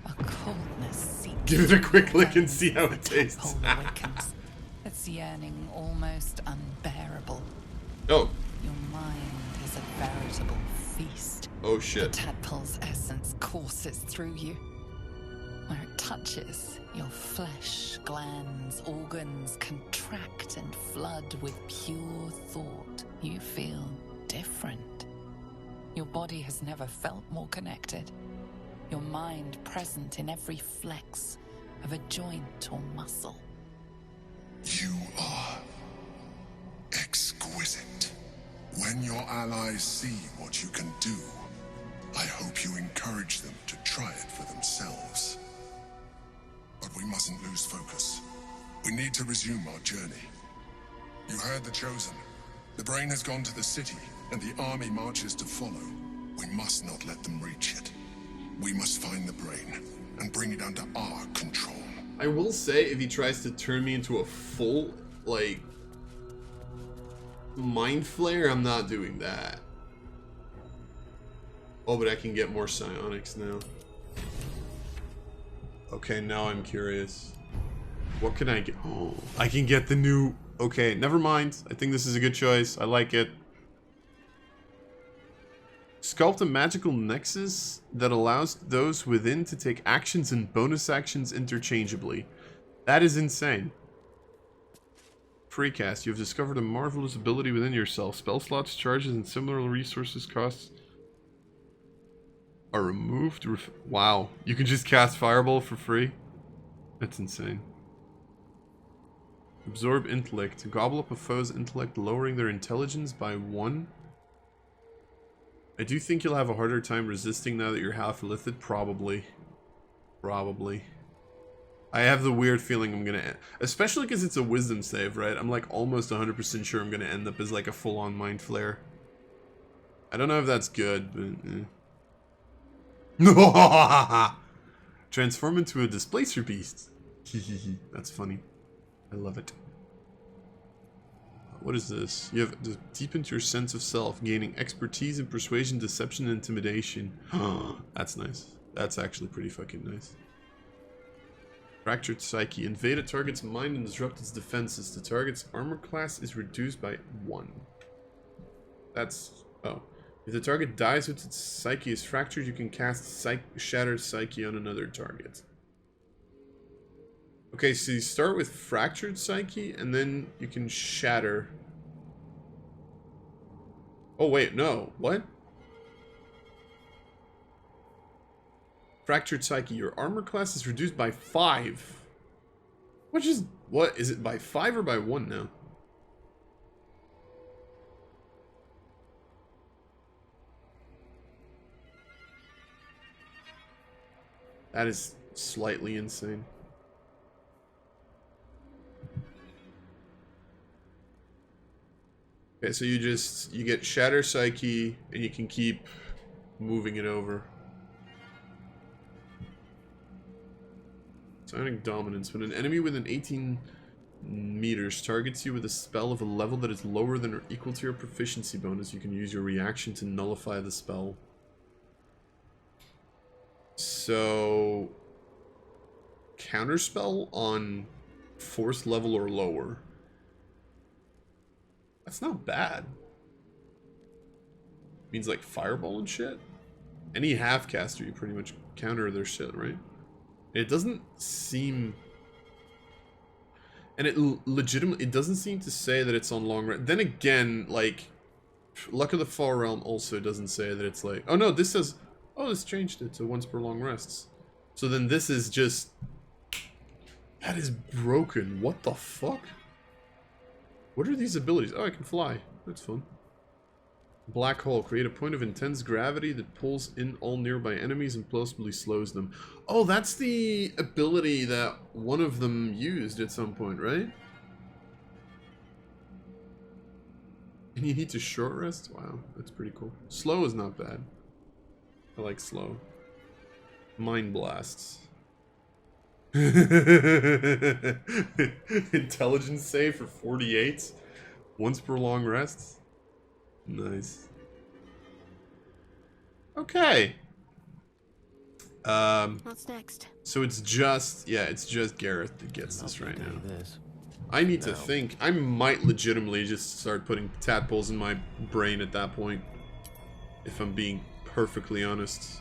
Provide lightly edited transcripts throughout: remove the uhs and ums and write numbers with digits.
A coldness seeps. Give it a quick lick and see how it tastes. Awakens. Its yearning almost unbearable. Oh. Your mind is a veritable feast. Oh shit. The tadpole's essence courses through you. Where it touches, your flesh, glands, organs contract and flood with pure thought. You feel different. Your body has never felt more connected. Your mind present in every flex of a joint or muscle. You are exquisite. When your allies see what you can do, I hope you encourage them to try it for themselves. But we mustn't lose focus. We need to resume our journey. You heard the Chosen. The brain has gone to the city, and the army marches to follow. We must not let them reach it. We must find the brain, and bring it under our control. I will say, if he tries to turn me into a full, like, mind flare, I'm not doing that. Oh, but I can get more psionics now. Okay, now I'm curious. What can I get? Oh, I can get the new... Okay, never mind. I think this is a good choice. I like it. Sculpt a magical nexus that allows those within to take actions and bonus actions interchangeably. That is insane. Freecast. You have discovered a marvelous ability within yourself. Spell slots, charges, and similar resources costs are removed. Wow. You can just cast Fireball for free? That's insane. Absorb intellect. Gobble up a foe's intellect, lowering their intelligence by 1. I do think you'll have a harder time resisting now that you're half illithid. Probably. Probably. I have the weird feeling I'm gonna end, especially because it's a wisdom save, right? I'm like almost 100% sure I'm gonna end up as like a full-on mind flare. I don't know if that's good, but transform into a displacer beast. That's funny. I love it. What is this? You have to deepen your sense of self, gaining expertise in persuasion, deception, and intimidation. That's nice. That's actually pretty fucking nice. Fractured Psyche. Invade a target's mind and disrupt its defenses. The target's armor class is reduced by 1. That's... Oh. If the target dies with its psyche is fractured, you can cast Shattered Psyche on another target. Okay, so you start with Fractured Psyche, and then you can Shatter. Oh, wait, no. What? Fractured Psyche. Your armor class is reduced by 5. Which is... What? Is it by 5 or by 1 now? That is slightly insane. Okay, so you get Shatter Psyche, and you can keep moving it over. Psionic Dominance. When an enemy within 18 meters targets you with a spell of a level that is lower than or equal to your proficiency bonus, you can use your reaction to nullify the spell. So... Counterspell on 4th level or lower. That's not bad. Means like Fireball and shit. Any half-caster, you pretty much counter their shit, right? It doesn't seem... And it legitimately... It doesn't seem to say that it's on long rest. Then again, like... Luck of the Far Realm also doesn't say that it's like... Oh no, this says... Oh, this changed it to once per long rests. So then this is just... That is broken. What the fuck? What are these abilities? Oh, I can fly. That's fun. Black hole. Create a point of intense gravity that pulls in all nearby enemies and plausibly slows them. Oh, that's the ability that one of them used at some point, right? And you need to short rest? Wow, that's pretty cool. Slow is not bad. I like slow. Mind blasts. Intelligence save for 48. Once per long rest. Nice. Okay. What's next? So it's just, yeah, it's just Gareth that gets this right now. I need to think. I might legitimately just start putting tadpoles in my brain at that point. If I'm being perfectly honest.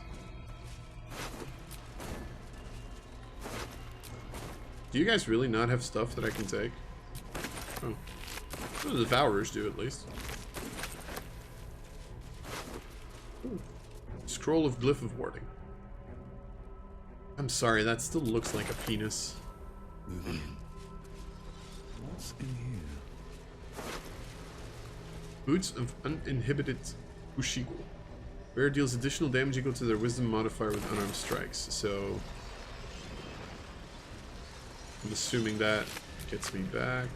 Do you guys really not have stuff that I can take? Oh. Well, the Devourers do, at least. Ooh. Scroll of Glyph of Warding. I'm sorry, that still looks like a penis. What's in here? Boots of Uninhibited Ushigo. Bear deals additional damage equal to their wisdom modifier with unarmed strikes. So I'm assuming that gets me back.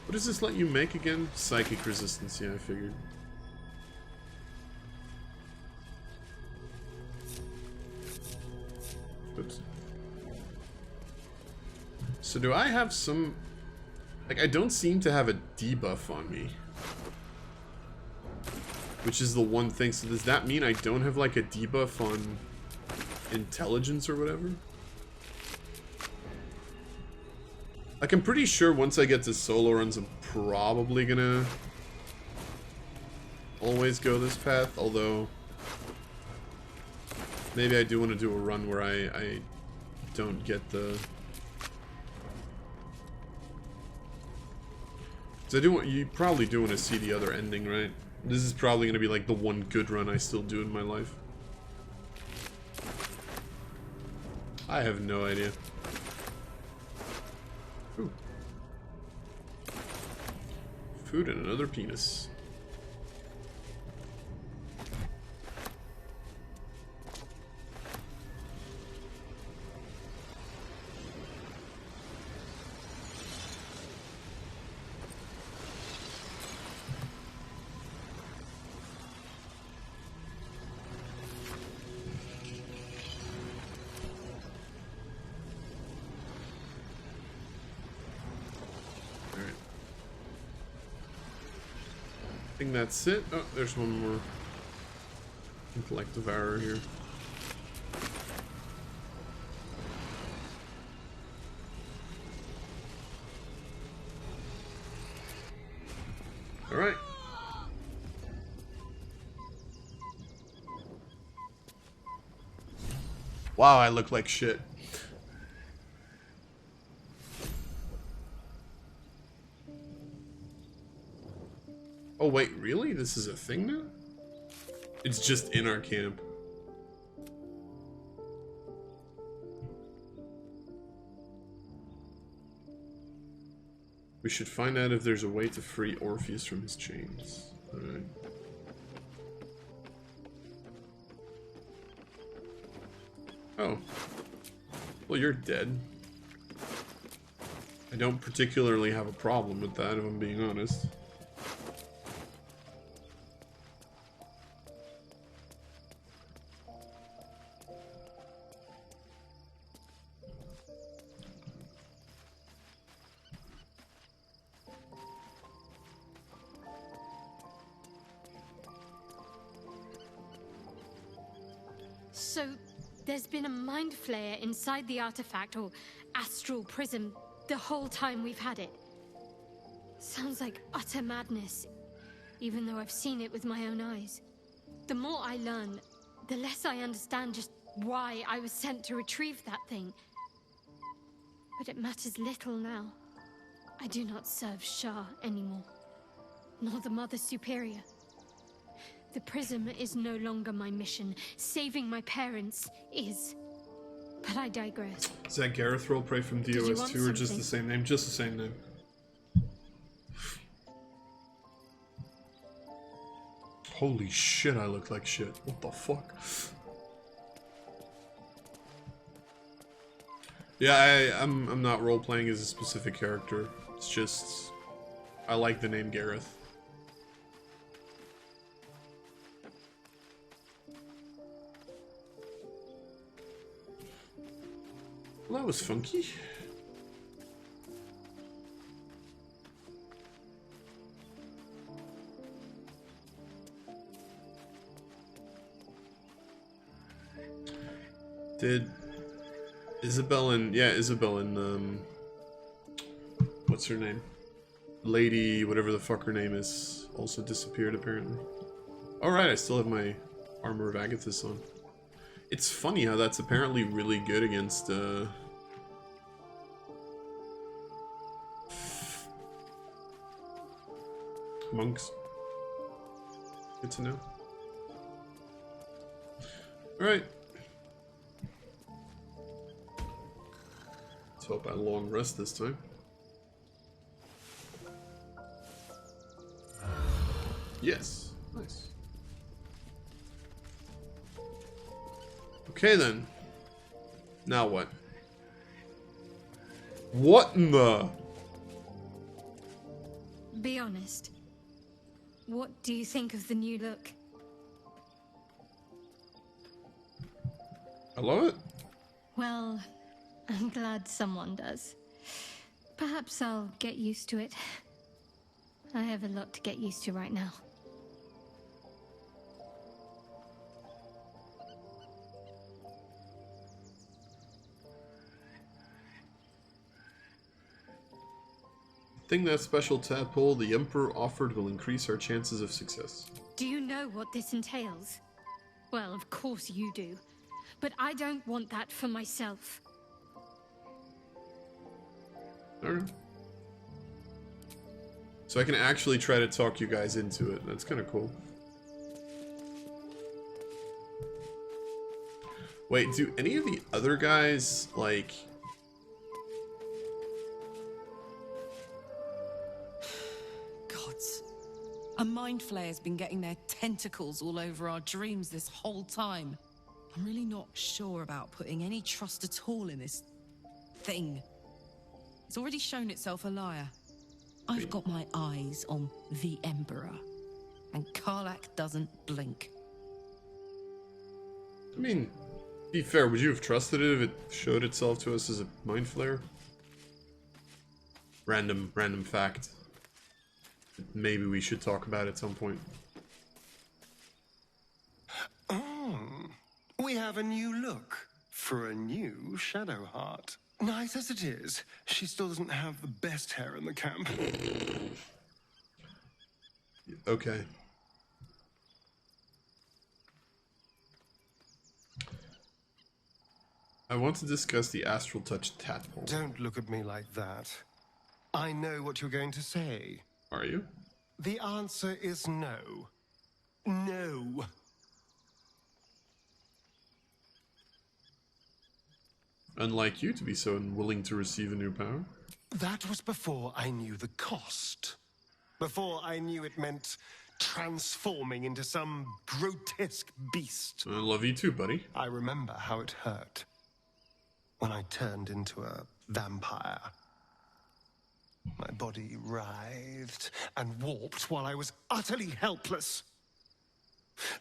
What does this let you make again? Psychic resistance, yeah, I figured. Oops. So do I have some... Like, I don't seem to have a debuff on me. Which is the one thing. So does that mean I don't have, like, a debuff on intelligence or whatever? Like, I'm pretty sure once I get to solo runs, I'm probably gonna always go this path, although maybe I do want to do a run where I don't get the... So you probably do want to see the other ending, right? This is probably going to be like the one good run I still do in my life. I have no idea. Ooh. Food and another penis. I think that's it. Oh, there's one more. Collect Devourer here. Alright. Wow, I look like shit. Oh wait, really? This is a thing now? It's just in our camp. We should find out if there's a way to free Orpheus from his chains. Alright. Oh. Well, you're dead. I don't particularly have a problem with that, if I'm being honest. So, there's been a mind flayer inside the artifact, or astral prism, the whole time we've had it. Sounds like utter madness, even though I've seen it with my own eyes. The more I learn, the less I understand just why I was sent to retrieve that thing. But it matters little now. I do not serve Shah anymore, nor the Mother Superior. The prism is no longer my mission. Saving my parents is. But I digress. Is that Gareth roleplay from DOS 2 or just the same name? Just the same name. Holy shit, I look like shit. What the fuck? Yeah, I'm not role-playing as a specific character. It's just... I like the name Gareth. Well, that was funky. Did Isabel and what's her name? Lady, whatever the fuck her name is, also disappeared apparently. Alright, I still have my Armor of Agathis on. It's funny how that's apparently really good against monks. Good to know. Alright. Let's hope I long rest this time. Yes. Nice. Okay then. Now what? What in the... Be honest. What do you think of the new look? I love it. Well, I'm glad someone does. Perhaps I'll get used to it. I have a lot to get used to right now. Thing that special tadpole the Emperor offered will increase our chances of success. Do you know what this entails? Well, of course you do. But I don't want that for myself. Alright. So I can actually try to talk you guys into it. That's kind of cool. Wait, do any of the other guys, like... Gods. A mind flayer's been getting their tentacles all over our dreams this whole time. I'm really not sure about putting any trust at all in this thing. It's already shown itself a liar. I've got my eyes on the Emperor, and Karlach doesn't blink. I mean, to be fair, would you have trusted it if it showed itself to us as a mind flayer? Random fact. Maybe we should talk about at some point. We have a new look for a new Shadowheart. Nice as it is, she still doesn't have the best hair in the camp. Okay. I want to discuss the Astral Touch tadpole. Don't look at me like that. I know what you're going to say. Are you? The answer is no. No. Unlike you to be so unwilling to receive a new power. That was before I knew the cost. Before I knew it meant transforming into some grotesque beast. I love you too, buddy. I remember how it hurt when I turned into a vampire. My body writhed and warped while I was utterly helpless.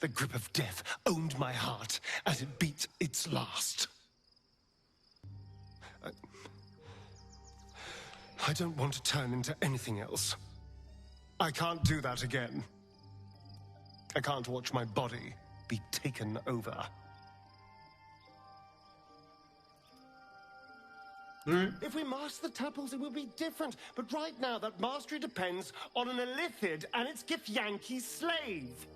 The grip of death owned my heart as it beat its last. I don't want to turn into anything else. I can't do that again. I can't watch my body be taken over. Alright. If we master the tadpoles, it will be different. But right now, that mastery depends on an Illithid and its Githyanki's slave.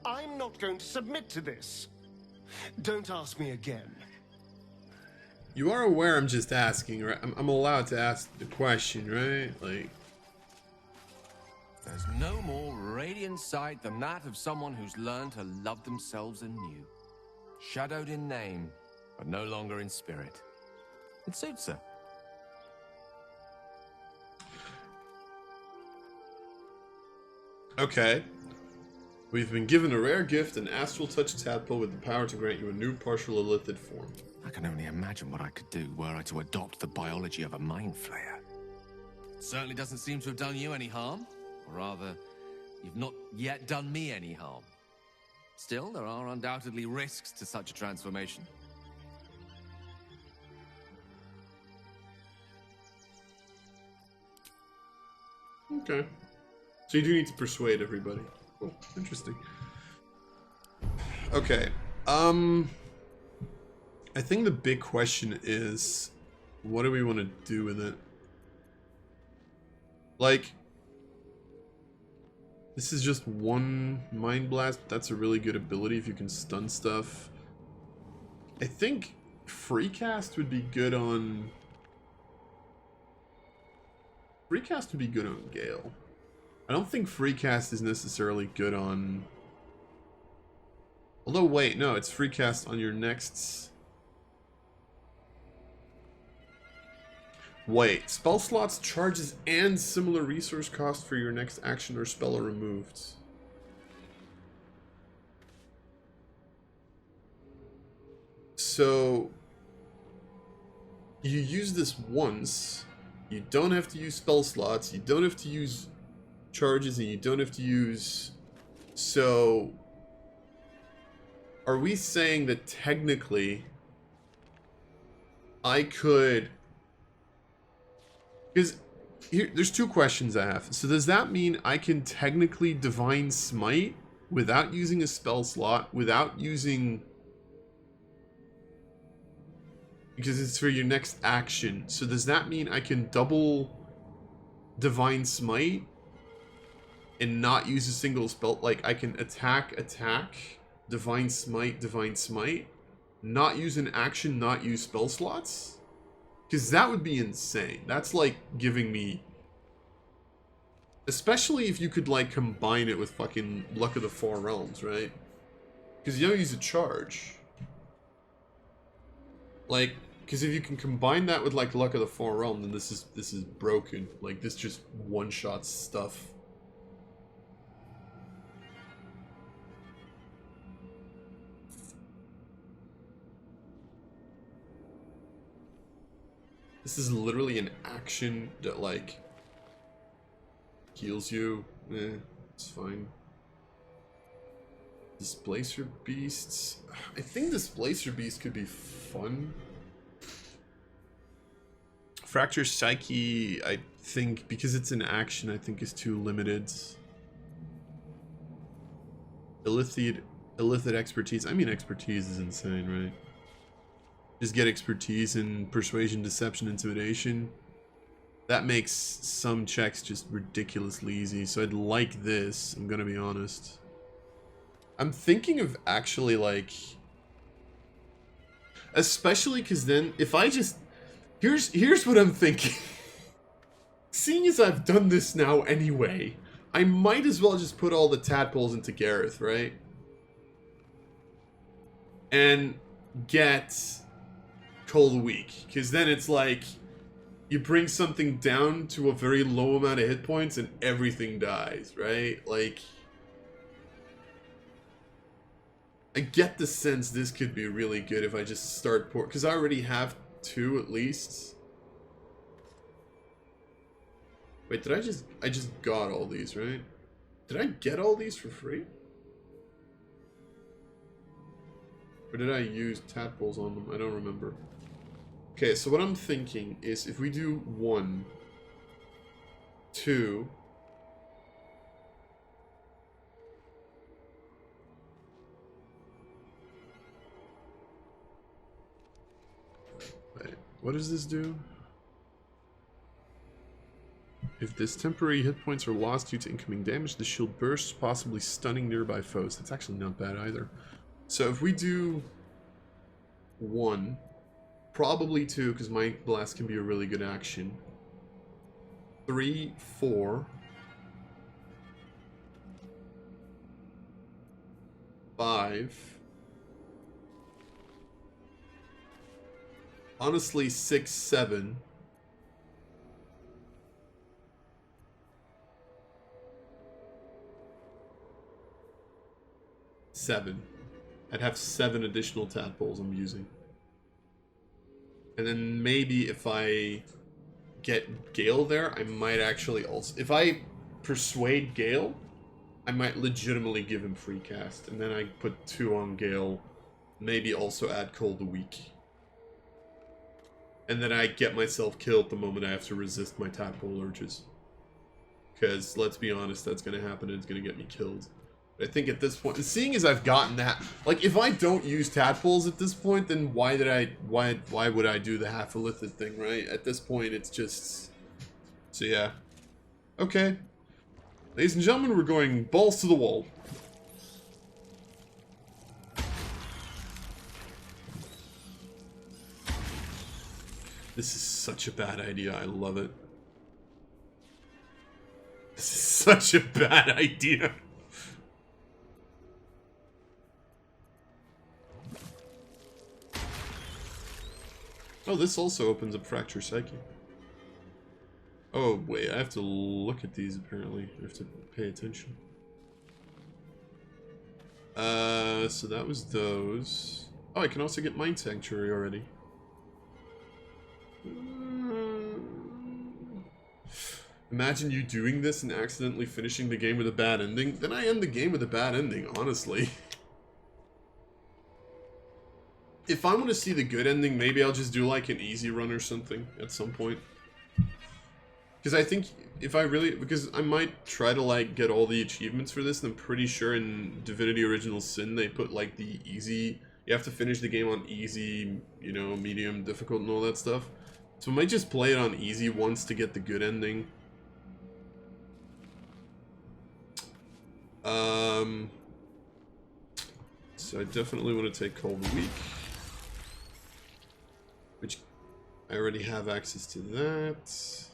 I'm not going to submit to this. Don't ask me again. You are aware I'm just asking, right? I'm allowed to ask the question, right? Like... There's no more radiant sight than that of someone who's learned to love themselves anew. Shadowed in name, but no longer in spirit. It suits her. Okay. We've been given a rare gift, an Astral Touch tadpole with the power to grant you a new partial Illithid form. I can only imagine what I could do were I to adopt the biology of a mind flayer. It certainly doesn't seem to have done you any harm. Or rather, you've not yet done me any harm. Still, there are undoubtedly risks to such a transformation. Okay. So you do need to persuade everybody. Cool. Interesting. Okay. I think the big question is, what do we want to do with it? Like, this is just one Mind Blast, but that's a really good ability if you can stun stuff. I think Free Cast would be good on... Free Cast would be good on Gale. I don't think Free Cast is necessarily good on... Although, wait, no, it's Free Cast on your next... Wait, spell slots, charges, and similar resource cost for your next action or spell are removed. So, you use this once, you don't have to use spell slots, you don't have to use charges, and you don't have to use... So, are we saying that technically I could... Because here, there's two questions I have. So does that mean I can technically Divine Smite without using a spell slot, without using... Because it's for your next action. So does that mean I can double Divine Smite and not use a single spell? Like, I can attack, Divine Smite, not use an action, not use spell slots? Because that would be insane. That's like giving me... Especially if you could like combine it with fucking Luck of the Four Realms, right? Because you don't use a charge. Like, because if you can combine that with like Luck of the Four Realms, then this is broken. Like, this just one-shots stuff. This is literally an action that, like, heals you. It's fine. Displacer Beasts. I think Displacer Beast could be fun. Fracture Psyche, I think, because it's an action, I think is too limited. Illithid Expertise. I mean, expertise is insane, right? Just get expertise in persuasion, deception, intimidation. That makes some checks just ridiculously easy. So I'd like this, I'm gonna be honest. I'm thinking of actually like... Especially because then, if I just... Here's what I'm thinking. Seeing as I've done this now anyway, I might as well just put all the tadpoles into Gareth, right? And get... Cold Weak, because then it's like you bring something down to a very low amount of hit points and everything dies, right? Like, I get the sense this could be really good if I just start because I already have two at least. Wait, did I just got all these, right? Did I get all these for free? Or did I use tadpoles on them? I don't remember. Okay, so what I'm thinking is if we do 1, 2, wait, what does this do? If this temporary hit points are lost due to incoming damage, the shield bursts, possibly stunning nearby foes. That's actually not bad either. So if we do 1, probably 2, because Mind Blast can be a really good action. 3, 4. 5. Honestly, 6, 7. 7. I'd have 7 additional tadpoles I'm using. And then maybe if I get Gale there, I might actually also... If I persuade Gale, I might legitimately give him free cast. And then I put 2 on Gale. Maybe also add Cold Weak. And then I get myself killed the moment I have to resist my tadpole urges. Because, let's be honest, that's going to happen and it's going to get me killed. I think at this point, seeing as I've gotten that, like, if I don't use tadpoles at this point, then why would I do the half illithid thing, right? At this point, it's just... So yeah. Okay. Ladies and gentlemen, we're going balls to the wall. This is such a bad idea. I love it. This is such a bad idea. Oh, this also opens up Fracture Psyche. Oh, wait, I have to look at these, apparently. I have to pay attention. So that was those. Oh, I can also get Mind Sanctuary already. Imagine you doing this and accidentally finishing the game with a bad ending. Then I end the game with a bad ending, honestly. If I want to see the good ending, maybe I'll just do like an easy run or something at some point. Because I think if I really... Because I might try to like get all the achievements for this, and I'm pretty sure in Divinity Original Sin they put like the easy... You have to finish the game on easy, you know, medium, difficult and all that stuff. So I might just play it on easy once to get the good ending. So I definitely want to take Call of the Week. Which I already have access to that.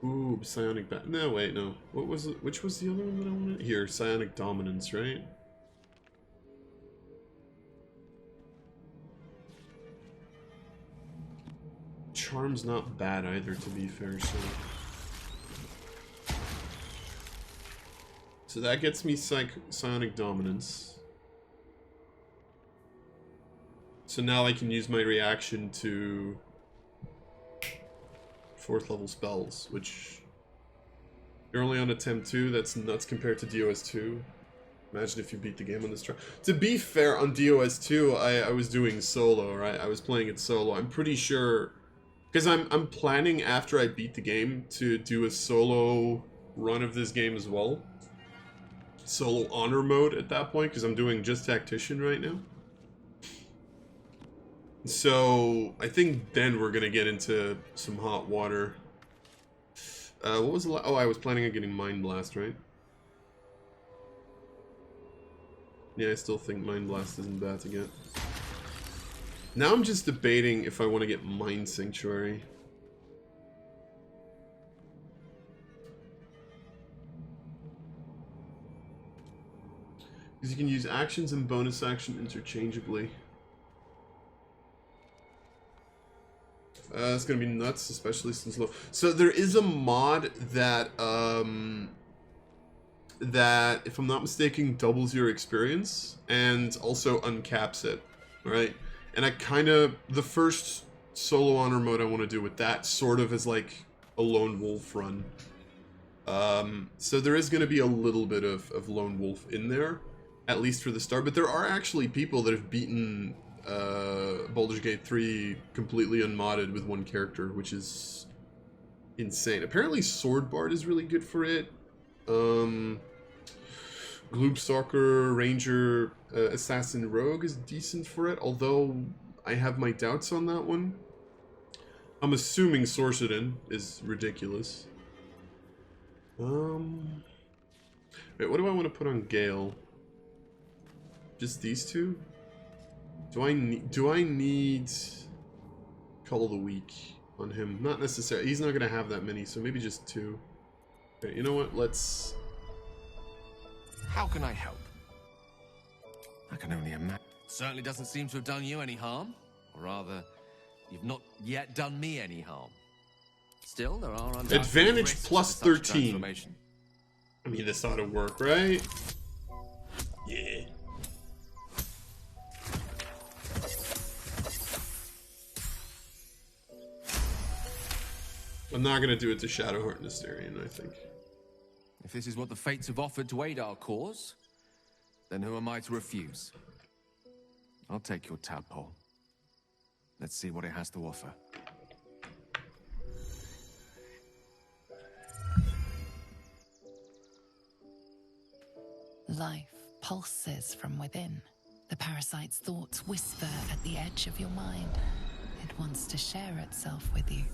Ooh, Psionic Bat. No, wait, no. What was it? Which was the other one that I wanted? Here, Psionic Dominance, right? Charm's not bad either, to be fair, so that gets me Psionic Dominance. So now I can use my reaction to 4th level spells, which you're only on attempt 2. That's nuts compared to DOS 2. Imagine if you beat the game on this try. To be fair, on DOS 2, I was doing solo, right? I was playing it solo. I'm pretty sure, because I'm planning after I beat the game to do a solo run of this game as well. Solo honor mode at that point, because I'm doing just Tactician right now. So I think then we're gonna get into some hot water. What was the oh, I was planning on getting Mind Blast, right? Yeah, I still think Mind Blast isn't bad to get. Now I'm just debating if I want to get Mind Sanctuary. Because you can use actions and bonus action interchangeably. It's gonna be nuts, especially since low. So there is a mod that, that, if I'm not mistaken, doubles your experience and also uncaps it, right? And I kind of, the first solo honor mode I want to do with that sort of is like a lone wolf run. So there is going to be a little bit of lone wolf in there, at least for the start. But there are actually people that have beaten Baldur's Gate 3 completely unmodded with one character, which is insane. Apparently Swordbard is really good for it. Gloomstalker, Ranger, Assassin, Rogue is decent for it, although I have my doubts on that one. I'm assuming Sorcerin is ridiculous. Wait, what do I want to put on Gale? Just these two? Do I need Call of the Week on him? Not necessarily. He's not going to have that many, so maybe just 2. Okay, you know what? Let's... How can I help? I can only imagine. Certainly doesn't seem to have done you any harm. Or rather, you've not yet done me any harm. Still, there are advantage plus 13. I mean, this ought to work, right? Yeah. I'm not gonna do it to Shadowheart Nystarian, I think. If this is what the fates have offered to aid our cause, then who am I to refuse? I'll take your tadpole. Let's see what it has to offer. Life pulses from within. The parasite's thoughts whisper at the edge of your mind. It wants to share itself with you.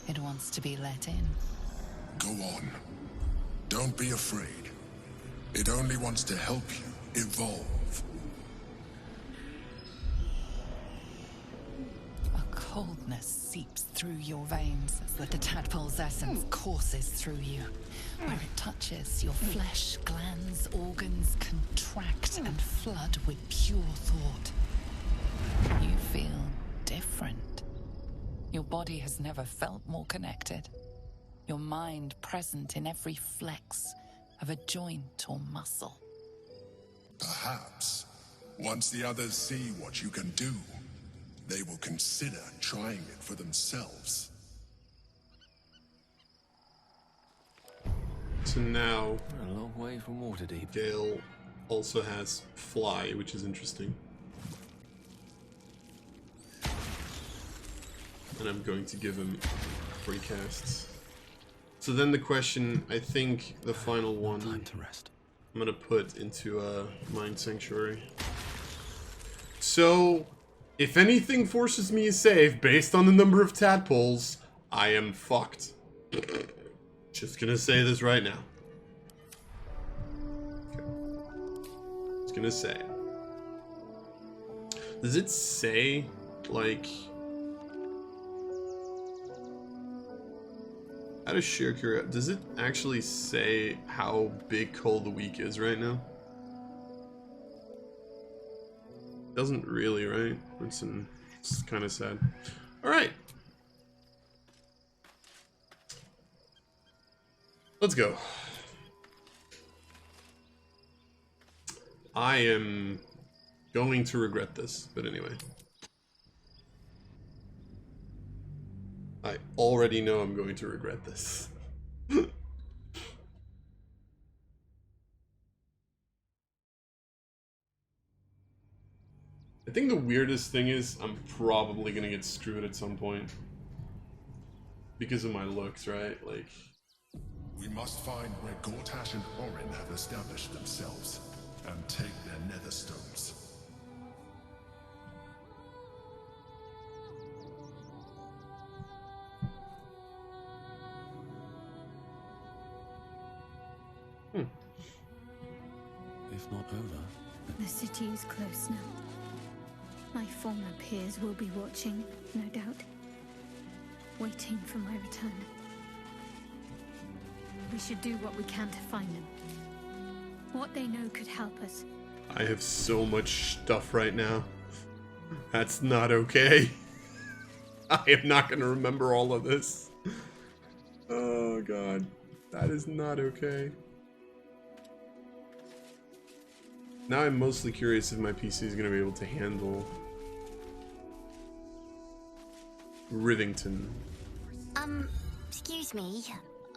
It wants to be let in. Go on. Don't be afraid. It only wants to help you evolve. A coldness seeps through your veins as the tadpole's essence courses through you. Where it touches, your flesh, glands, organs contract and flood with pure thought. You feel different. Your body has never felt more connected. Your mind present in every flex of a joint or muscle. Perhaps, once the others see what you can do, they will consider trying it for themselves. So now, We're a long way from Waterdeep. Gale also has Fly, which is interesting. And I'm going to give him free casts. So then the question, I think the final one, Time to rest. I'm gonna put into a Mind Sanctuary. So, if anything forces me to save based on the number of tadpoles, I am fucked. Just gonna say this right now. Okay. Just gonna say. Does it say, like... Out of sheer curiosity, does it actually say how big Call of the Week is right now? Doesn't really, right? It's kind of sad. Alright. Let's go. I am going to regret this, but anyway. I already know I'm going to regret this. I think the weirdest thing is I'm probably gonna get screwed at some point. Because of my looks, right? Like... We must find where Gortash and Orin have established themselves, and take their nether stones. If not over, The city is close now. My former peers will be watching, no doubt. Waiting for my return. We should do what we can to find them. What they know could help us. I have so much stuff right now. That's not okay. I am not going to remember all of this. Oh god. That is not okay. Now I'm mostly curious if my PC is going to be able to handle Rivington. Excuse me.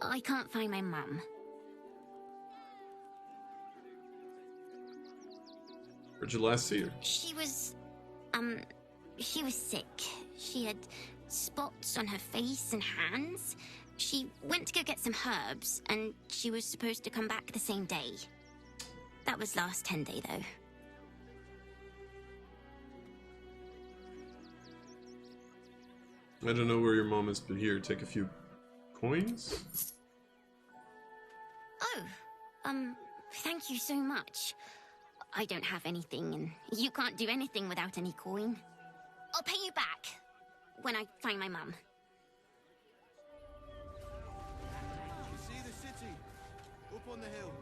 I can't find my mum. Where'd you last see her? She was sick. She had spots on her face and hands. She went to go get some herbs, and she was supposed to come back the same day. That was last 10-day, though. I don't know where your mom is, but here, take a few coins. Oh, thank you so much. I don't have anything, and you can't do anything without any coin. I'll pay you back when I find my mum. You see the city up on the hill.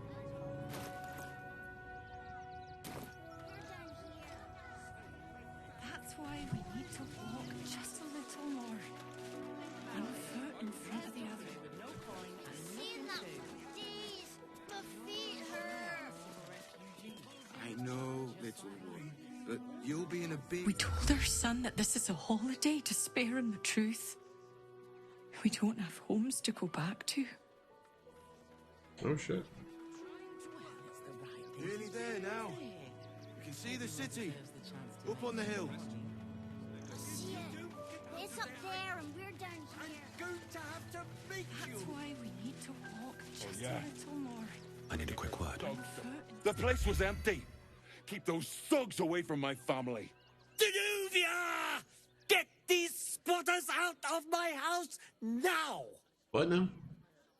That's why we need to walk just a little more. One foot in front of the other. See them! Please! Defeat her! I know, little one, but you'll be in a big... We told our son that this is a holiday to spare him the truth. We don't have homes to go back to. Oh shit. Nearly there now. You can see the city up on the hill. See it? It's up there and we're down here. Going to have to beat That's why we need to walk just a little more. I need a quick word. One foot in The place was empty. Keep those thugs away from my family. Danuvia! Get these spotters out of my house now! What now?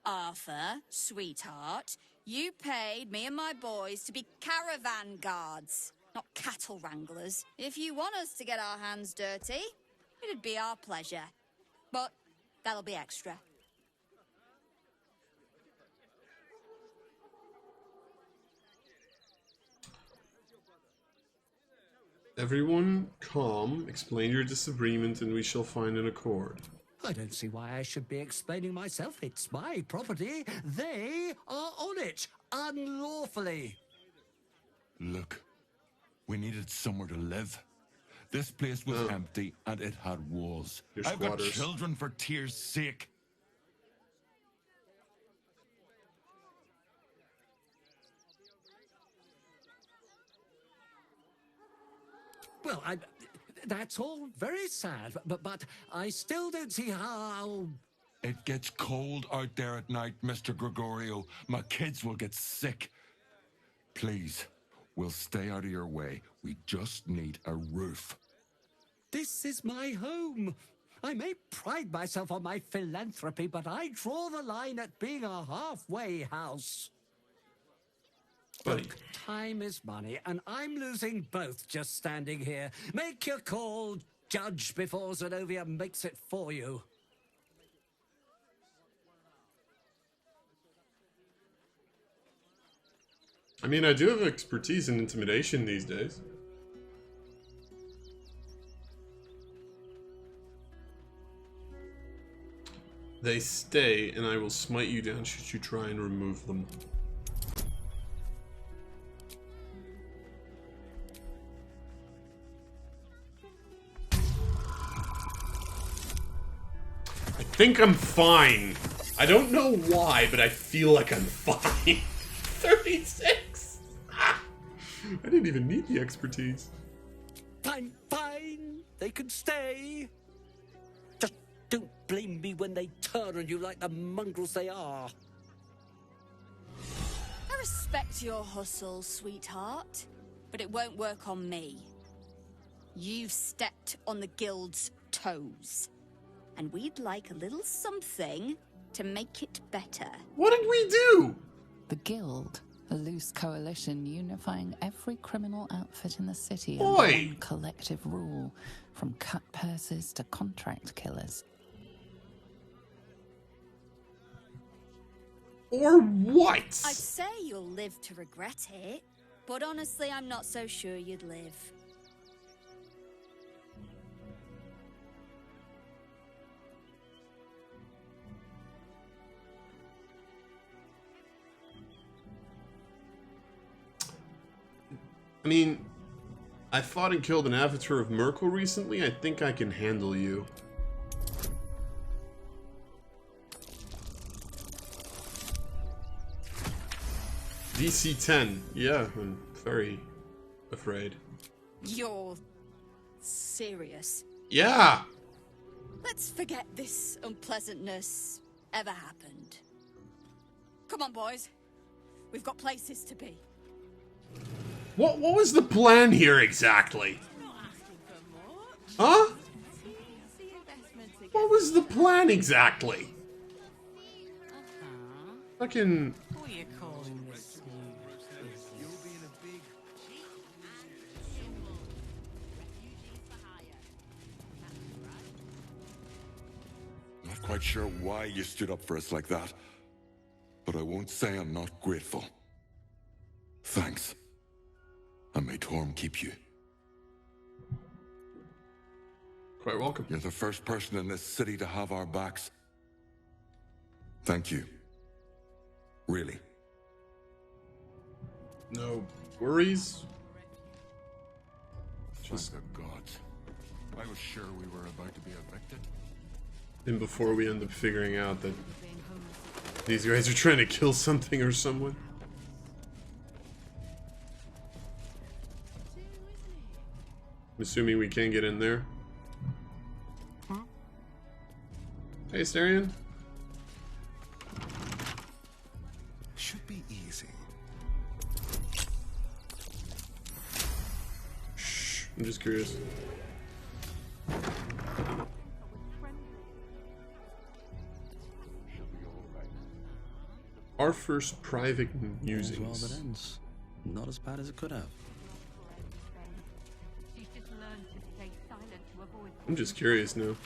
Arthur, sweetheart, you paid me and my boys to be caravan guards, not cattle wranglers. If you want us to get our hands dirty, it'd be our pleasure. But that'll be extra. Everyone calm, explain your disagreement and we shall find an accord. I don't see why I should be explaining myself. It's my property. They are on it, unlawfully. Look, we needed somewhere to live. This place was empty and it had walls. I've got children for tears' sake. Well, that's all very sad, but I still don't see how... It gets cold out there at night, Mr. Gregorio. My kids will get sick. Please, we'll stay out of your way. We just need a roof. This is my home. I may pride myself on my philanthropy, but I draw the line at being a halfway house. Buddy. Look, time is money, and I'm losing both just standing here. Make your call, judge, before Zenobia makes it for you. I mean, I do have expertise in intimidation these days. They stay, and I will smite you down should you try and remove them. I think I'm fine. I don't know why, but I feel like I'm fine. 36! Ah, I didn't even need the expertise. I'm fine. They can stay. Just don't blame me when they turn on you like the mongrels they are. I respect your hustle, sweetheart, but it won't work on me. You've stepped on the guild's toes, and we'd like a little something to make it better. What did we do? The Guild, a loose coalition unifying every criminal outfit in the city Oi! under one collective rule, from cut purses to contract killers. Or what? I'd say you'll live to regret it, but honestly, I'm not so sure you'd live. I mean, I fought and killed an avatar of Merkel recently. I think I can handle you. DC 10. Yeah, I'm very afraid. You're serious? Yeah! Let's forget this unpleasantness ever happened. Come on, boys. We've got places to be. What was the plan here exactly? Huh? What was the plan exactly? Fucking... What are you calling this? Not quite sure why you stood up for us like that, but I won't say I'm not grateful. Thanks. And may Torm keep you. Quite welcome. You're the first person in this city to have our backs. Thank you. Really. No worries. Just the gods. I was sure we were about to be evicted. And before we end up figuring out that these guys are trying to kill something or someone. I'm assuming we can get in there. Hey, Starion. Should be easy. I'm just curious. Our first private musings. Well, that ends. Not as bad as it could have. I'm just curious now.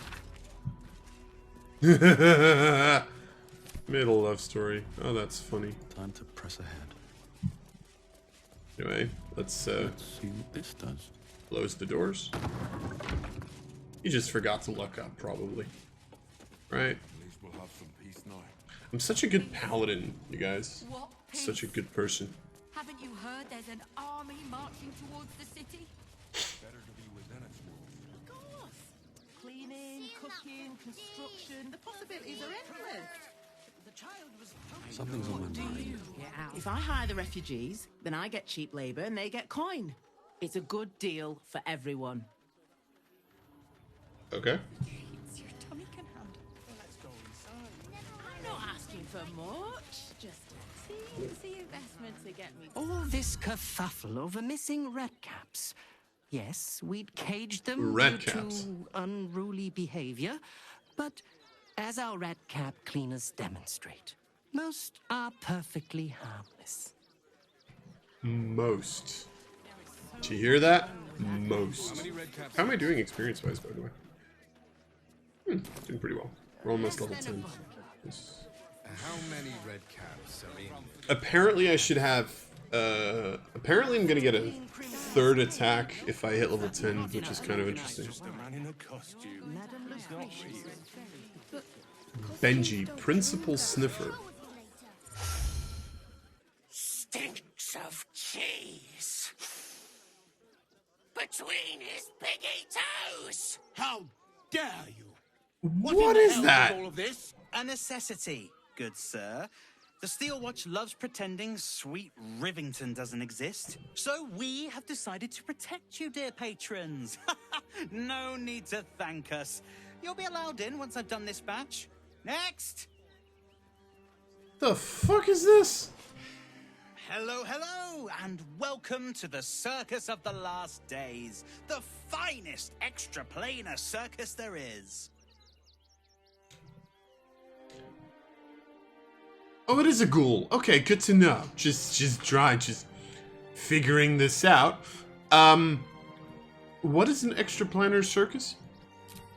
Made a love story. Oh, that's funny. Time to press ahead. Anyway, let's see what this does. Close the doors. You just forgot to look up, probably. Right? I'm such a good paladin, you guys. Such a good person. Haven't you heard there's an army marching towards the city? Better to be within its walls. Of course. Cleaning, cooking, construction, the possibilities are endless. The child was Something's on my mind. If I hire the refugees, then I get cheap labor and they get coin. It's a good deal for everyone. Okay. It's your tummy can handle. Well, let's go inside. I'm not asking for much. Just a teensy investment to get me. All this kerfuffle over missing redcaps. Yes, we'd caged them Redcaps. due to unruly behavior, but as our redcap cleaners demonstrate, most are perfectly harmless. Most. Did you hear that? Most. How am I doing experience-wise, by the way? Doing pretty well. We're almost level 10. How many red caps are in? Apparently I should have... apparently I'm gonna get a third attack if I hit level 10, which is kind of interesting. Benji, Principal Sniffer. Stinks of cheese between his piggy toes. How dare you? What is that? All of this? A necessity, good sir. The Steel Watch loves pretending sweet Rivington doesn't exist. So we have decided to protect you, dear patrons. No need to thank us. You'll be allowed in once I've done this batch. Next! The fuck is this? Hello, hello, and welcome to the Circus of the Last Days, the finest extra-planar circus there is. Oh, it is a ghoul. Okay, good to know. Just figuring this out. What is an extra-planar circus?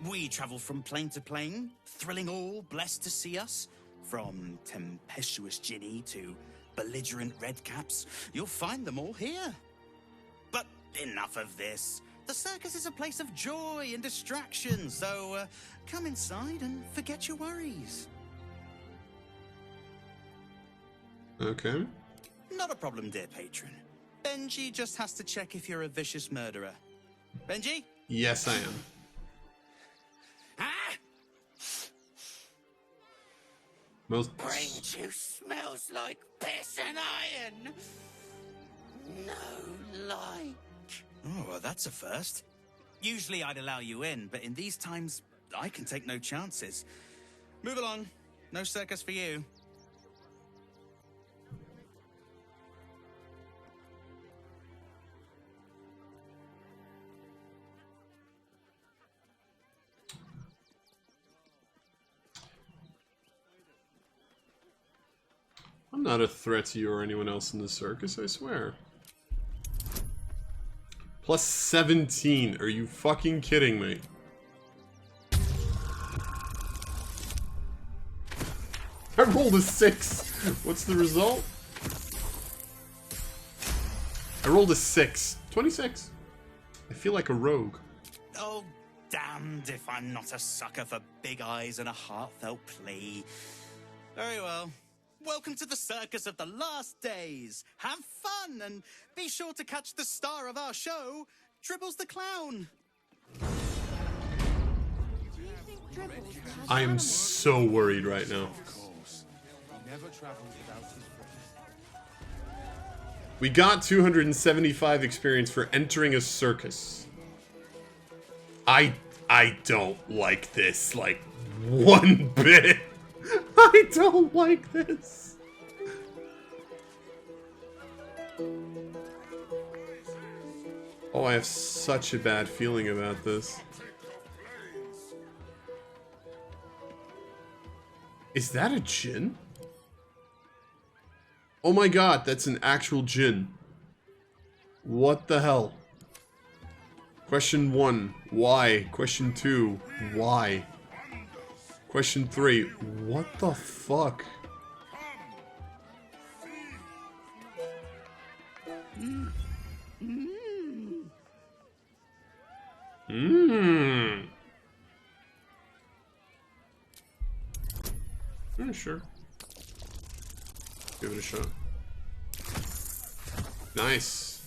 We travel from plane to plane, thrilling all blessed to see us. From tempestuous Ginny to belligerent redcaps, you'll find them all here. But enough of this. The circus is a place of joy and distraction, so come inside and forget your worries. Okay. Not a problem, dear patron. Benji just has to check if you're a vicious murderer. Benji? Yes, I am. Most Brain juice smells like piss and iron. No light. Oh, well, that's a first. Usually I'd allow you in, but in these times, I can take no chances. Move along. No circus for you. I'm not a threat to you or anyone else in the circus, I swear. Plus 17. Are you fucking kidding me? I rolled a 6. What's the result? I rolled a 6. 26. I feel like a rogue. Oh, damned if I'm not a sucker for big eyes and a heartfelt plea. Very well. Welcome to the Circus of the Last Days. Have fun and be sure to catch the star of our show, Dribbles the Clown. I am so worried right now. We got 275 experience for entering a circus. I don't like this, like, one bit. I don't like this. Oh, I have such a bad feeling about this. Is that a djinn? Oh my god, that's an actual djinn. What the hell? Question 1, why? Question 2, why? Question 3, what the fuck? Yeah, sure. Give it a shot. Nice.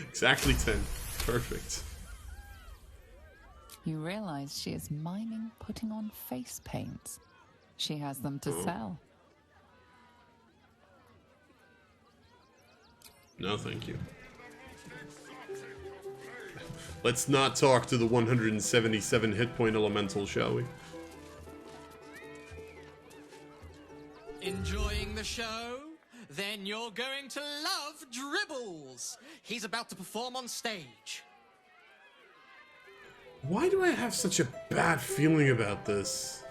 Exactly 10. Perfect. You realize she is miming putting on face paints. She has them to sell. No, thank you. Let's not talk to the 177 hit point elemental, shall we? Enjoying the show? Then you're going to love Dribbles. He's about to perform on stage. Why do I have such a bad feeling about this?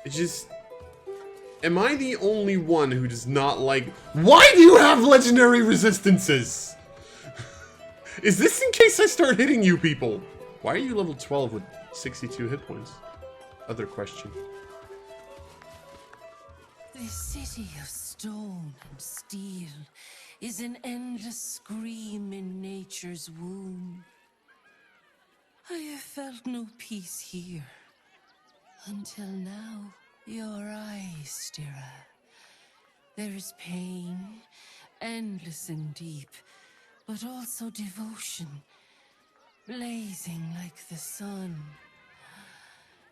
It just... Am I the only one who does not like... Why do you have legendary resistances? Is this in case I start hitting you people? Why are you level 12 with 62 hit points? Other question. This city of stone and steel is an endless scream in nature's womb. I have felt no peace here. Until now, your eyes, Stira. There is pain, endless and deep, but also devotion, blazing like the sun.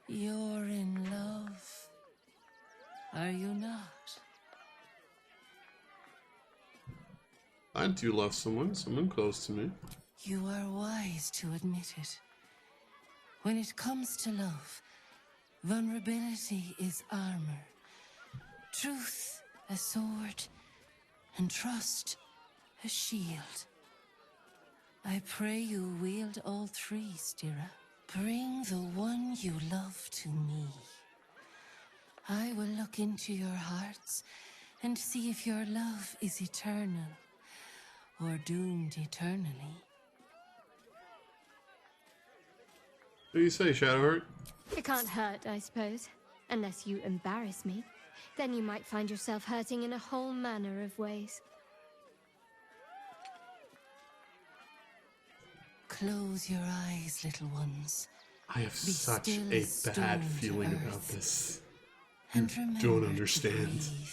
You're in love, are you not? I do love someone close to me. You are wise to admit it. When it comes to love, vulnerability is armor, truth a sword, and trust a shield. I pray you wield all three, Stira. Bring the one you love to me. I will look into your hearts and see if your love is eternal or doomed eternally. What do you say, Shadowheart? It can't hurt, I suppose. Unless you embarrass me. Then you might find yourself hurting in a whole manner of ways. Close your eyes, little ones. I have Be such still a as stone bad to feeling earth. about this. And You remember don't to understand. breathe.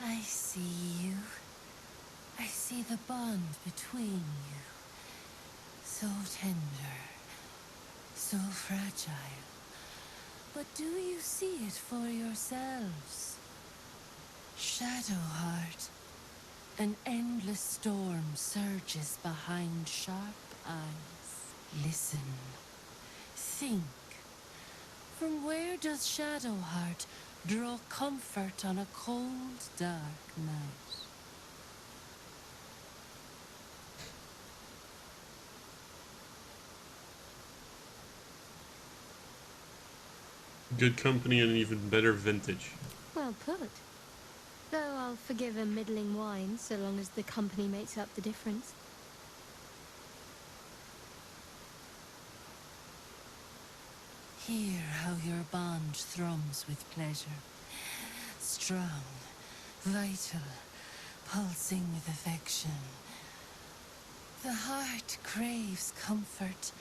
I see you. I see the bond between you. So tender, so fragile. But do you see it for yourselves? Shadowheart, an endless storm surges behind sharp eyes. Listen, think. From where does Shadowheart draw comfort on a cold, dark night? Good company and an even better vintage. Well put. Though I'll forgive a middling wine so long as the company makes up the difference. Hear how your bond thrums with pleasure. Strong, vital, pulsing with affection. The heart craves comfort,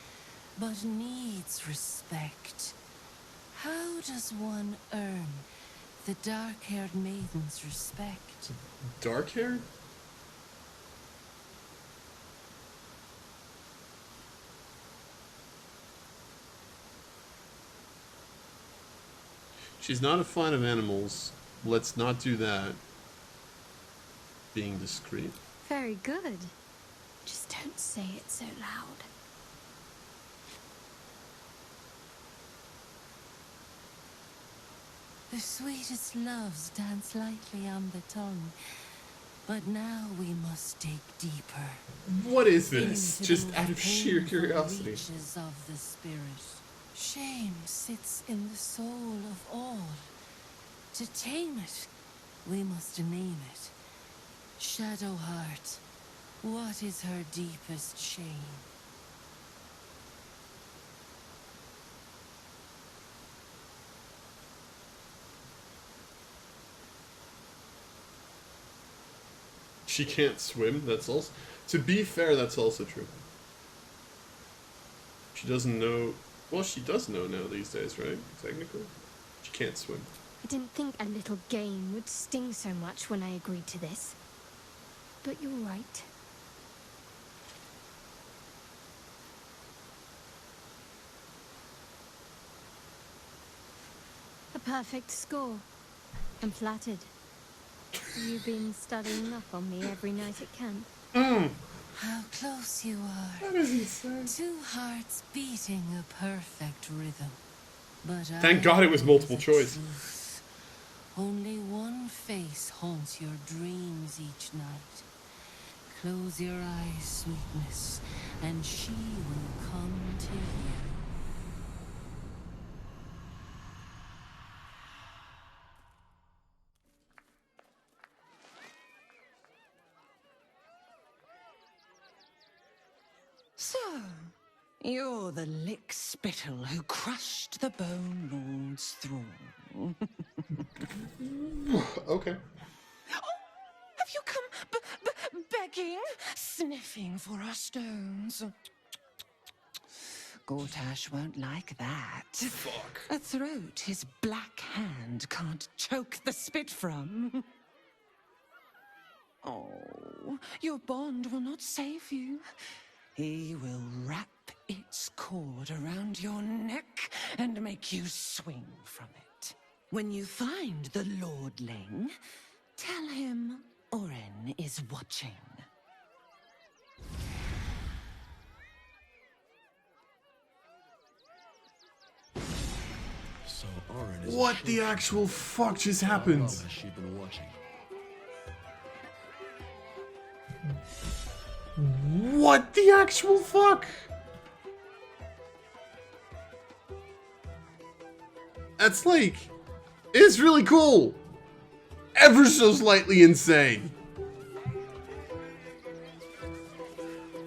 but needs respect. How does one earn the dark-haired maiden's respect? Dark hair? She's not a fan of animals. Let's not do that. Being discreet. Very good. Just don't say it so loud. The sweetest loves dance lightly on the tongue, but now we must dig deeper. What is this? Into Just those out of sheer painful curiosity. reaches of the spirit. Shame sits in the soul of all. To tame it, we must name it. Shadow heart, what is her deepest shame? She can't swim, that's also... To be fair, that's also true. She doesn't know... Well, she does know now these days, right? Technically. She can't swim. I didn't think a little game would sting so much when I agreed to this. But you're right. A perfect score. I'm flattered. You've been studying up on me every night at camp. How close you are. That is insane. Two hearts beating a perfect rhythm. But Thank God it was multiple choice. Truth. Only one face haunts your dreams each night. Close your eyes, sweetness, and she will come to you. So, you're the lick-spittle who crushed the Bone Lord's thrall. Okay. Have you come begging, sniffing for our stones? Gortash won't like that. Fuck. A throat his black hand can't choke the spit from. Oh, your bond will not save you. He will wrap its cord around your neck and make you swing from it. When you find the lordling, tell him Oren is watching. So Oren is What the actual fuck just happened? How long has she been watching? What the actual fuck? That's like... It's really cool! Ever so slightly insane.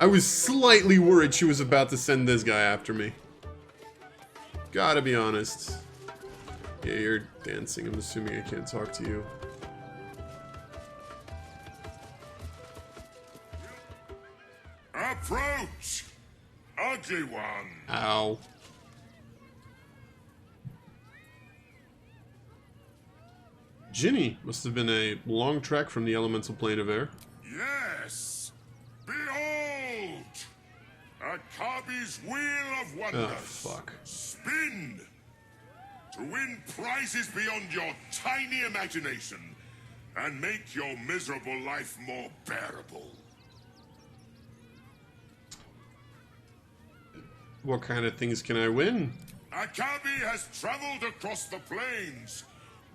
I was slightly worried she was about to send this guy after me. Gotta be honest. Yeah, you're dancing. I'm assuming I can't talk to you. Approach! Ugly one! Ow. Ginny must have been a long trek from the elemental plane of air. Yes! Behold! Akabi's Wheel of Wonders! Oh, fuck. Spin! To win prizes beyond your tiny imagination and make your miserable life more bearable. What kind of things can I win? Akabi has traveled across the plains,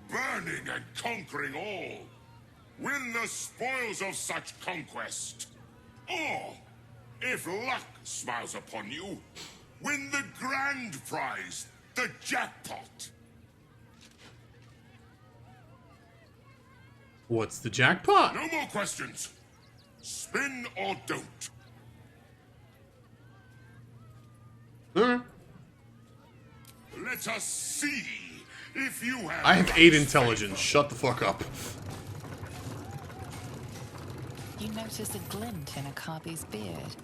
burning and conquering all. Win the spoils of such conquest. Or, if luck smiles upon you, win the grand prize, the jackpot. What's the jackpot? No more questions. Spin or don't. Alright. Let us see if you have... I have 8 intelligence. Shut the fuck up. You notice a glint in Akabi's beard.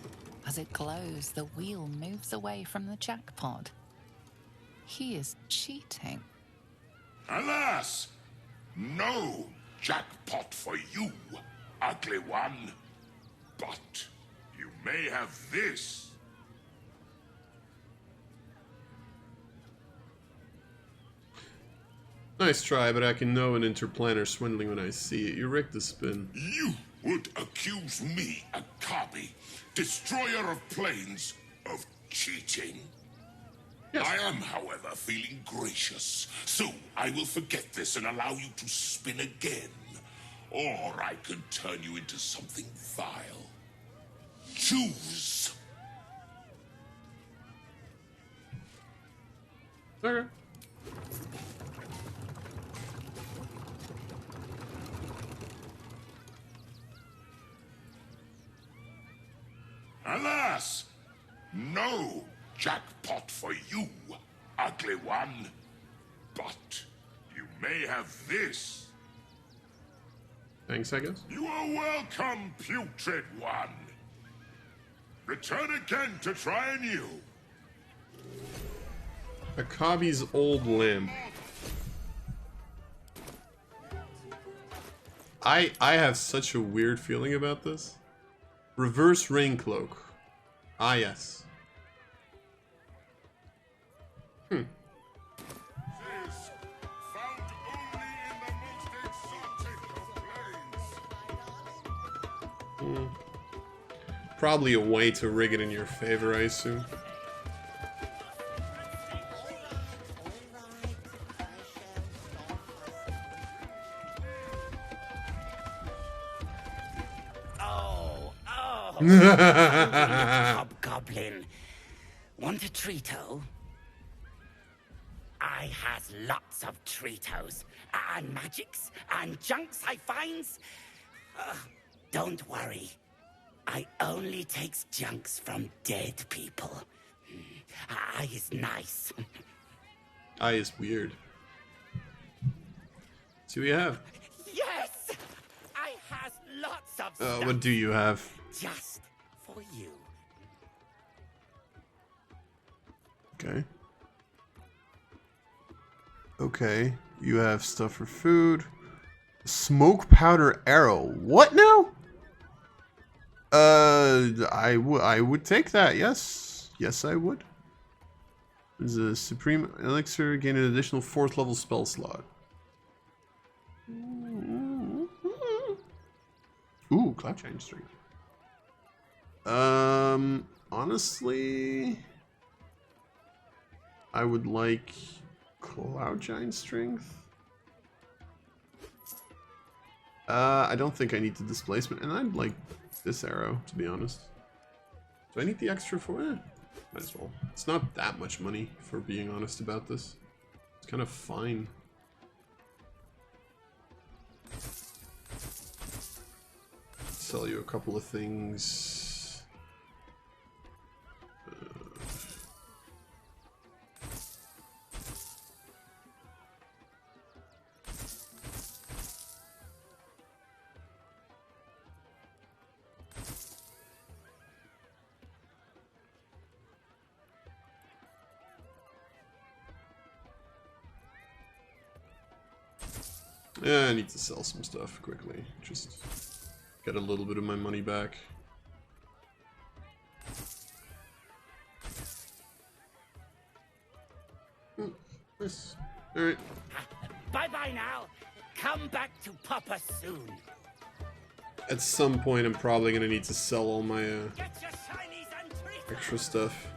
As it glows, the wheel moves away from the jackpot. He is cheating. Alas, no jackpot for you, ugly one. But you may have this. Nice try, but I can know an interplanar swindling when I see it. You rigged the spin. You would accuse me, a Kabi, destroyer of planes, of cheating? Yes. I am, however, feeling gracious, so I will forget this and allow you to spin again. Or I can turn you into something vile. Choose. Okay. Alas, no jackpot for you, ugly one. But you may have this. Thanks, I guess. You are welcome, putrid one. Return again to try anew. Akabi's old lamp. I have such a weird feeling about this. Reverse rain cloak. Ah, yes. Hmm. Probably a way to rig it in your favor, I assume. Hobgoblin. Want a treato? I has lots of treatos, and magics, and junks I finds. Don't worry. I only takes junks from dead people. I is nice. I is weird. See what you have. Yes! I has lots of stuff. What do you have? Just for you. Okay. Okay. You have stuff for food. Smoke powder arrow. What now? I would take that. Yes. Yes, I would. There's a supreme elixir. Gain an additional 4th level spell slot. Ooh, cloud giant strength. Honestly, I would like cloud giant strength. I don't think I need the displacement, and I'd like this arrow, to be honest. Do I need the extra for it? Might as well. It's not that much money, for being honest about this. It's kind of fine. Sell you a couple of things. Yeah, I need to sell some stuff quickly. Just get a little bit of my money back. Nice. Alright. Bye-bye now. Come back to Papa soon. At some point, I'm probably gonna need to sell all my extra stuff.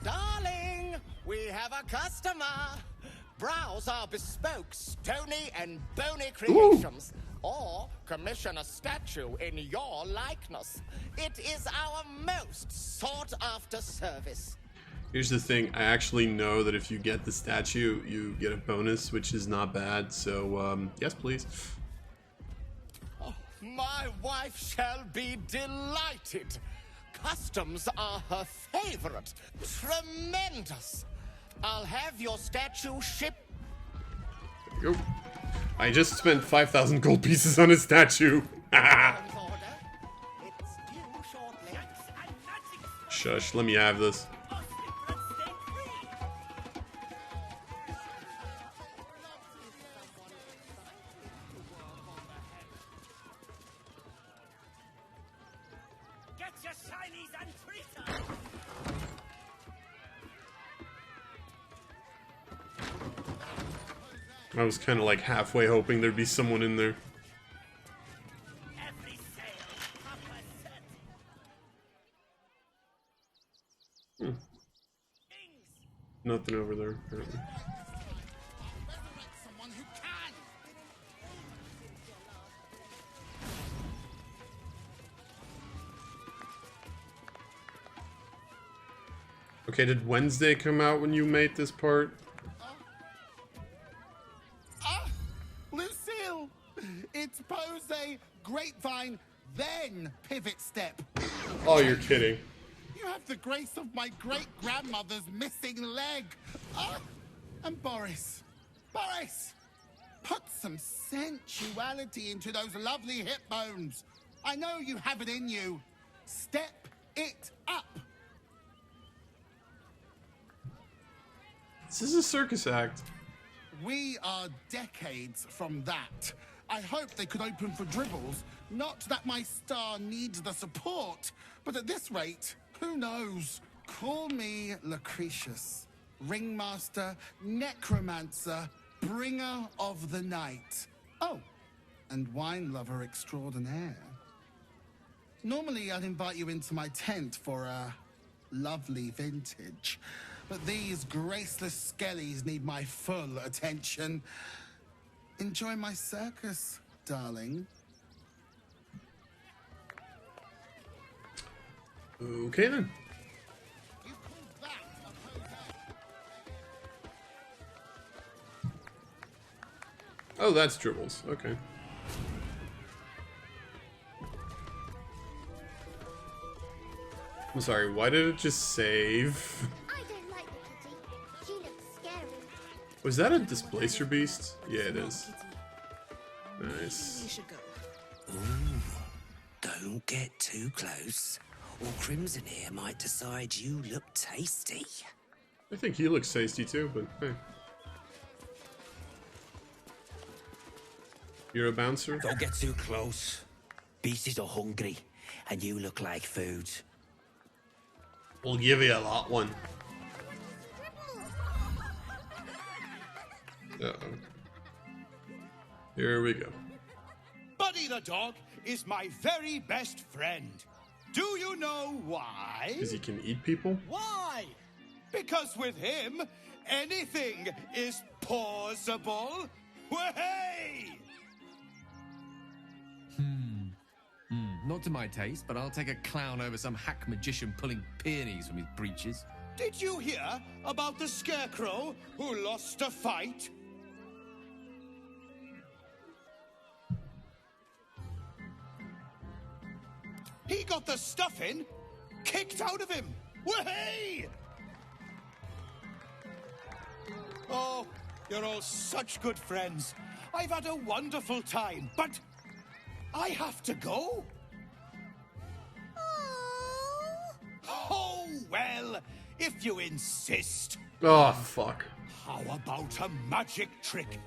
Darling, we have a customer. Browse our bespoke stony and bony creations. Or commission a statue in your likeness. It is our most sought-after service. Here's the thing, I actually know that if you get the statue, you get a bonus, which is not bad, so, yes please. Oh, my wife shall be delighted. Customs are her favorite. Tremendous. I'll have your statue shipped. There you go. I just spent 5,000 gold pieces on a statue. Shush, let me have this. I was kind of like halfway hoping there'd be someone in there. Nothing over there, apparently. Okay, did Wednesday come out when you made this part? Lucille! It's pose, grapevine, then pivot step. Oh, you're kidding. You have the grace of my great-grandmother's missing leg. And Boris. Boris! Put some sensuality into those lovely hip bones. I know you have it in you. Step it up. This is a circus act. We are decades from that. I hope they could open for dribbles. Not that my star needs the support, but at this rate, who knows? Call me Lucretius, ringmaster, necromancer, bringer of the night. Oh, and wine lover extraordinaire. Normally, I'd invite you into my tent for a lovely vintage. But these graceless skellies need my full attention. Enjoy my circus, darling. Okay then. Oh, that's dribbles. Okay. I'm sorry, why did it just save? Was that a displacer beast? Yeah, it is. Nice. You should go. Ooh, don't get too close, or Crimson here might decide you look tasty. I think he looks tasty too, but hey. You're a bouncer? Don't get too close. Beasties are hungry, and you look like food. We'll give you a lot one. Uh-oh. Here we go. Buddy the dog is my very best friend. Do you know why? Because he can eat people? Why? Because with him, anything is possible. Way! Not to my taste, but I'll take a clown over some hack magician pulling peonies from his breeches. Did you hear about the scarecrow who lost a fight? He got the stuffing kicked out of him. Way! Oh, you're all such good friends. I've had a wonderful time, but I have to go. Oh, well, if you insist. Oh, fuck. How about a magic trick?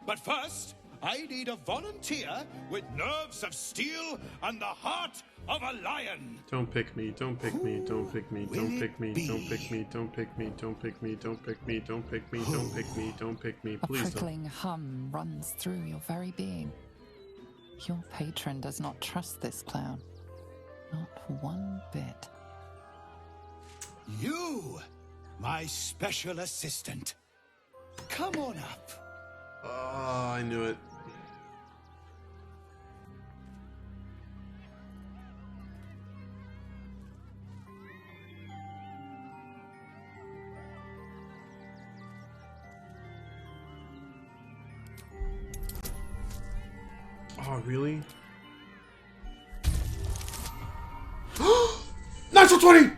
But first, I need a volunteer with nerves of steel and the heart of a lion. Don't pick me, don't pick me, don't pick me, don't pick me, don't pick me, don't pick me, don't pick me, don't pick me, don't pick me, don't pick me, don't pick me, please don't. A prickling hum runs through your very being. Your patron does not trust this clown. Not one bit. You, my special assistant. Come on up. Oh, I knew it. Oh, really? Natural 20!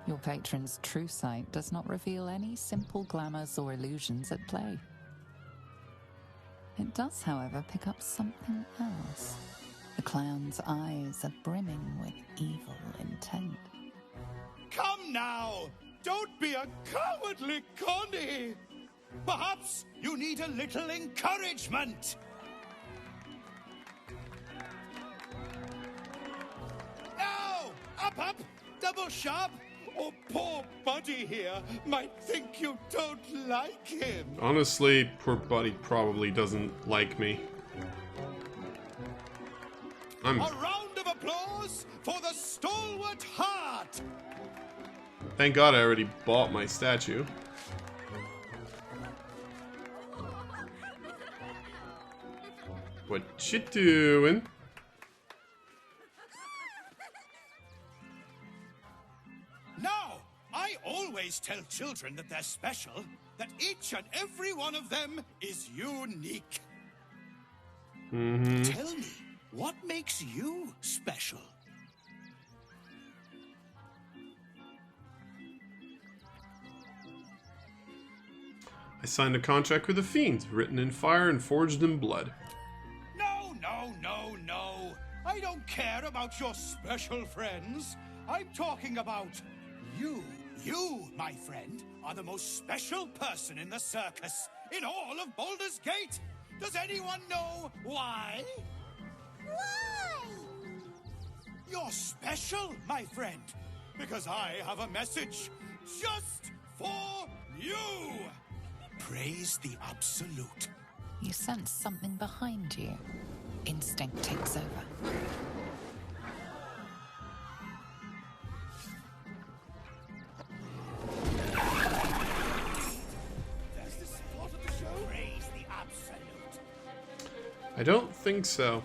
Your patron's true sight does not reveal any simple glamours or illusions at play. It does, however, pick up something else. The clown's eyes are brimming with evil intent. Come now! Don't be a cowardly Connie! Perhaps you need a little encouragement! No! Up, up! Double sharp! or poor Buddy here might think you don't like him. Honestly, poor Buddy probably doesn't like me. A round of applause for the stalwart heart! Thank God I already bought my statue. What you doing? Now, I always tell children that they're special, that each and every one of them is unique. Tell me, what makes you special? I signed a contract with a fiend, written in fire and forged in blood. No. I don't care about your special friends. I'm talking about you. You, my friend, are the most special person in the circus, in all of Baldur's Gate. Does anyone know why? Why? You're special, my friend, because I have a message just for you. Praise the Absolute. You sense something behind you. Instinct takes over. There's the support of the show. Praise the Absolute. I don't think so.